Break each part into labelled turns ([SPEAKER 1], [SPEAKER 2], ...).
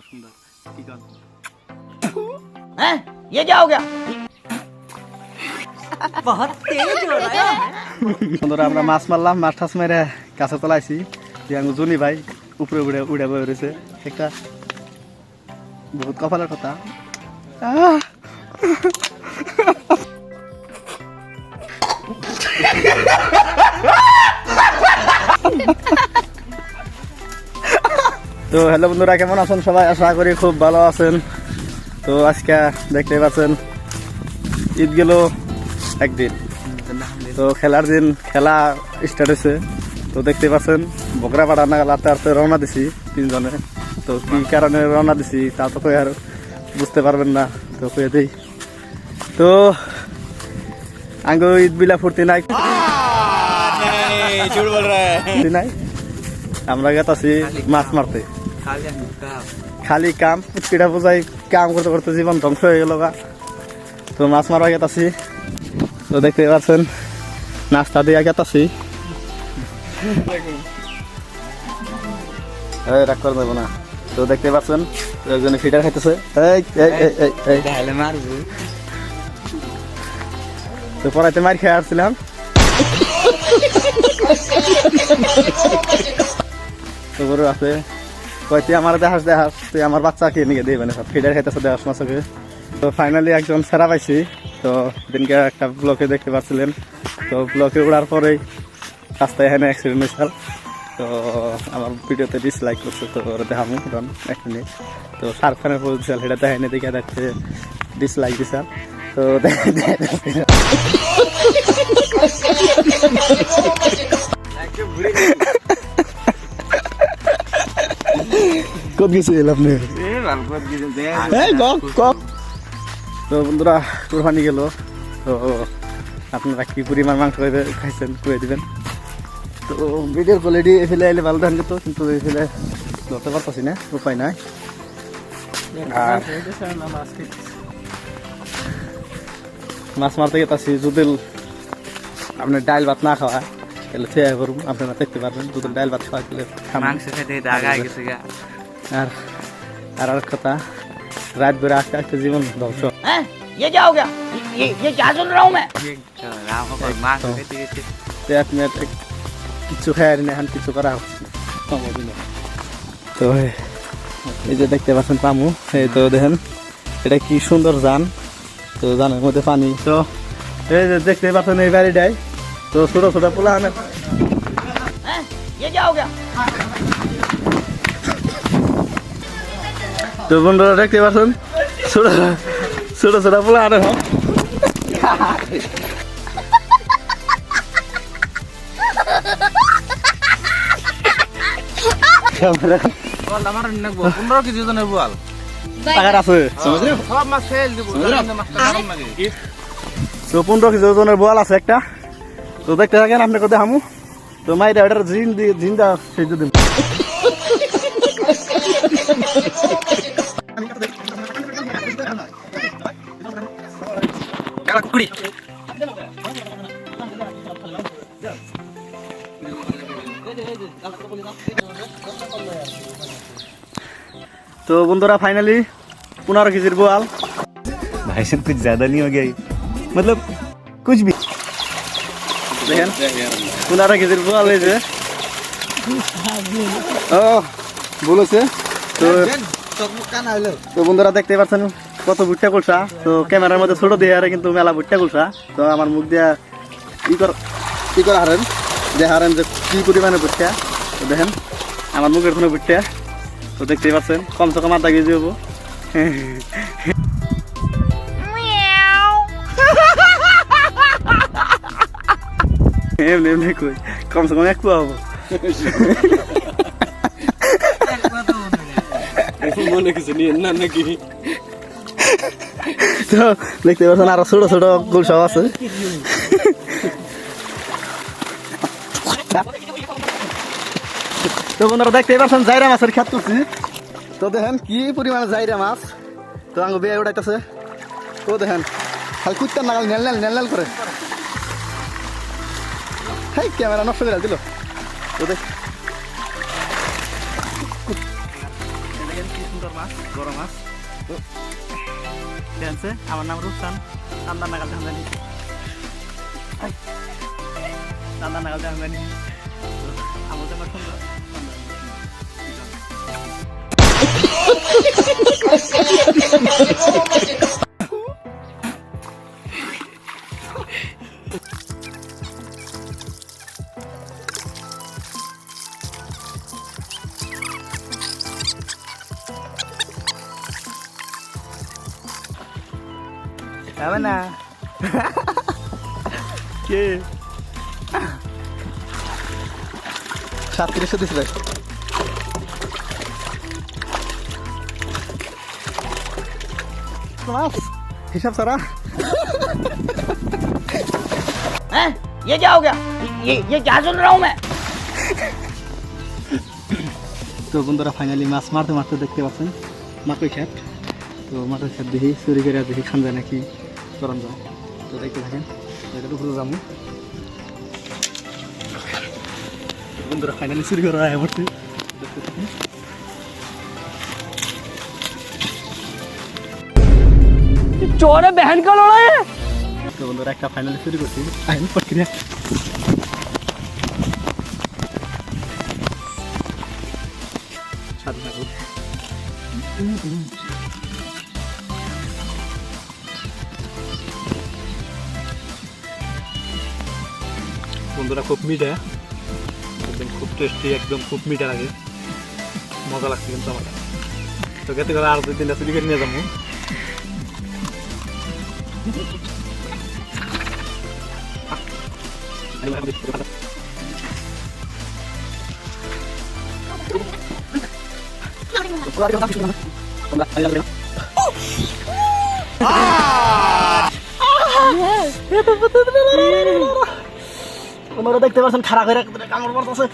[SPEAKER 1] সুন্দর কি গান
[SPEAKER 2] हैं ये क्या हो गया
[SPEAKER 3] बहुत तेज हो रहा है
[SPEAKER 1] বন্ধুরা আমরা মাছ মারলাম মাছ টাছ মেরে কাছে তোলাইছি জুনি ভাই উপরে উড়ে উড়ে বয়ে রয়েছে একটা বহুত কপালের কথা তো হ্যালো বন্ধুরা কেমন আছেন সবাই আশা করি খুব ভালো আছেন তো আজকে দেখতে পাচ্ছেন ঈদ গেল একদিন তো খেলার দিন খেলা স্টার্ট হয়েছে তো দেখতে পাচ্ছেন বকরা পাড়া নাগাল আস্তে আস্তে রওনা দিছি তিনজনে তো কি কারণে রওনা দিছি তা তো কই আর বুঝতে পারবেন না তো কয়ে দিই তো আঙ্গ ঈদ বিলা ফুর্তি নাই নাই আমরা গেতাছি মাছ মারতে খালি কাম পিঠা পূজায় কাম করতে করতে জীবন ধ্বংস হয়ে গেল গা তো মাছ মারা গেতাছি তো দেখতে পাচ্ছেন নাস্তা দিয়ে গেতাছি রাগ করে দেবো না তো দেখতে পাচ্ছেন একজনে ফিটার খাইতেছে তো পড়াইতে মার খেয়ে আসছিলাম তো গরু আছে কই তুই আমার দেখাস তুই আমার বাচ্চাকে নিয়ে দিবে না ফিডার খাইতেছে দেখাস মাছকে তো ফাইনালি একজন সেরা পাইছি তো দিনকে একটা ব্লকে দেখতে পাচ্ছিলেন তো ব্লকে উড়ার পরেই রাস্তায় এখানে অ্যাক্সিডেন্ট হয়েছিল তো আমার ভিডিওতে ডিসলাইক করছে তো ওরা দেখামু কারণ এক মিনিট তো শাহরুখ খানের বলছিল সেটা দেখায়নি দেখে দেখতে ডিসলাইক দিছিল তো কত গেছিল আপনি তো বন্ধুরা কোরবানি গেল তো আপনারা কি পরিমাণ মাংস খাইছেন করে দিবেন তো ভিডিওর কোয়ালিটি এফেলে এলে ভালো ধান তো কিন্তু এফেলে ধরতে পারতাছি না উপায় নাই আর মাছ মারতে গেতাছি যদি আপনার ডাল ভাত না খাওয়া তাহলে খেয়ে করুন আপনারা দেখতে পারবেন যদি ডাল ভাত খাওয়া গেলে আর আর কথা রাত বেড়ে আস্তে আস্তে জীবন ধ্বংস
[SPEAKER 2] हैं ये क्या हो गया ये क्या सुन रहा हूँ मैं
[SPEAKER 1] কিছু খাই না এখন কিছু করা হচ্ছে তো এই যে দেখতে পাচ্ছেন পামু এই তো দেখেন এটা কি সুন্দর জান তো জানের মধ্যে পানি তো এই যে দেখতে পাচ্ছেন এই বাড়িটাই তো ছোট ছোট পোলা
[SPEAKER 2] हैं ये क्या हो गया
[SPEAKER 1] তো বন্ধুরা দেখতে পাচ্ছেন ছোট ছোট ছোট পোলা আনে হোক টাকার আছে তো 15 কেজি ওজনের বোয়াল আছে একটা তো দেখতে থাকেন আপনি কোথায় হামু তো মাইরা ওটার জিন্দা সেই দিন तो बंधुरा फाइनली 15 केजिर बोआल भाई साहब कुछ ज्यादा नहीं हो गया मतलब कुछ भी देखें 15 केजिर बोआल है जे बोलो से तो बंधुरा देखते पाচ্ছেন কত ভুট্টা কুলসা তো ক্যামেরার মধ্যে ছোট দিয়ে আরে কিন্তু মেলা ভুট্টা কুলসা তো আমার মুখ দিয়া কি করে হারেন যে কি পরিমাণে ভুট্টা তো দেখেন আমার মুখের কোনো ভুট্টা তো দেখতে পাচ্ছেন কমসে কম আধা কেজি হবো এমনি এমনি কই কমসে কম এক পোয়া হবো মনে কিছু নিয়ে না নাকি তো দেখতে পাচ্ছেন আরো ছোট ছোট গুলশাও আছে তো বন্ধুরা দেখতে পাচ্ছেন জাইরা মাছের খেত করছি তো দেখেন কি পরিমাণে জাইরা মাছ তো আঙ্গ বিয়ে উঠাইতেছে তো দেখেন খালি কুত্তার নাগাল নেল করে হাই ক্যামেরা নষ্ট করে দিল তো দেখ কি সুন্দর মাছ মাছ বড় মাছ। তো জানছে আমার নাম রুকসান, চান্দার নাগাল জানি, চান্দার নাগাল জানি। আমার তো সুন্দর হবে না কে 37 দিছে ভাই। মাছ হিসাব সারা।
[SPEAKER 2] हैं? ये क्या हो गया? ये क्या सुन रहा हूँ मैं?
[SPEAKER 1] তো বন্ধুরা ফাইনালি মাছ মারতে মারতে দেখতে পাচ্ছেন মাকই খেত। তো মাকই খেত দেখি চুরি করে দেখি খান যায় নাকি করন যায়। তো দেখতে থাকেন, এটা তো ঘুরে যাবো। বন্ধুরা ফাইনালি চুরি করা হয় পড়ছে, দেখতে থাকেন।
[SPEAKER 3] चोर है बहन का लड़ा है।
[SPEAKER 1] তো বন্ধুরা একটা ফাইনালি চুরি করছি আইন প্রক্রিয়া। সাথে থাকুন। বন্ধুরা খুব মিঠা, একদম খুব টেস্টি, একদম খুব মিঠা লাগে, মজা লাগছে কিন্তু আমার। তো খেতে গেলে আর 2-3টা চুরি করে নিয়ে যাবো। তোমরা দেখতে পাচ্ছেন খারাপ করে কামড় পড়তেছে।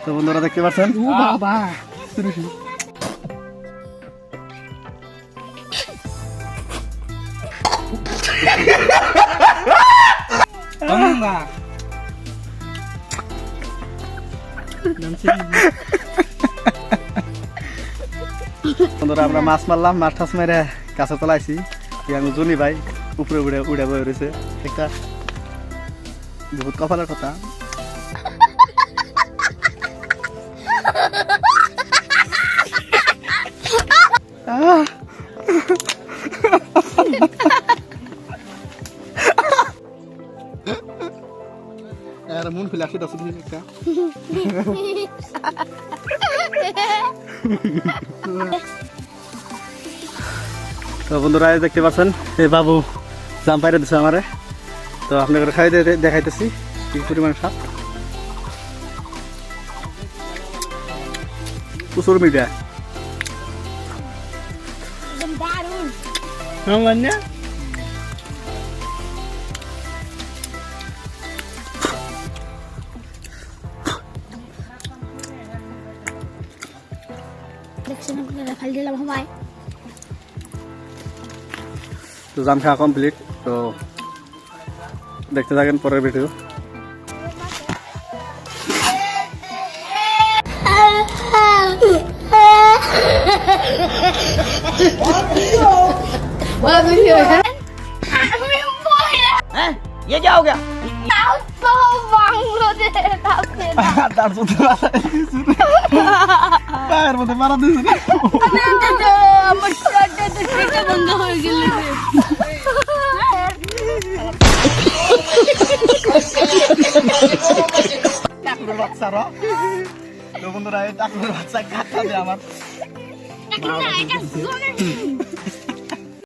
[SPEAKER 1] তো বন্ধুরা দেখতে পাচ্ছেন
[SPEAKER 3] बाबा
[SPEAKER 1] বন্ধুরা আমরা মাছ মারলাম, মাছ টাছ মেরে কাছে তোলাইছি। আমি জুনি ভাই উপরে উড়ে উড়ে বয়ে রয়েছে, একটা বহুত কপালের কথা। মন খুলে আসে 10 দিন একটা। তো বন্ধুরা দেখতে পাচ্ছেন এই বাবু জাম পাইরে দিচ্ছে আমারে। তো আপনাদের খাই দেখাইতেছি কি পরিমাণ স্বাদ, প্রচুর মিঠা। তো জাম খাওয়া কমপ্লিট। তো দেখতে থাকেন পরের ভিডিও।
[SPEAKER 2] हैं? ये क्या हो गया?
[SPEAKER 1] পায়ের মধ্যে মারা দিয়েছে।
[SPEAKER 4] বন্ধ হয়ে গেল।
[SPEAKER 1] টাকুরের বাচ্চা র। তো বন্ধুরা এই টাকুরের বাচ্চা কাটা দিয়ে আমার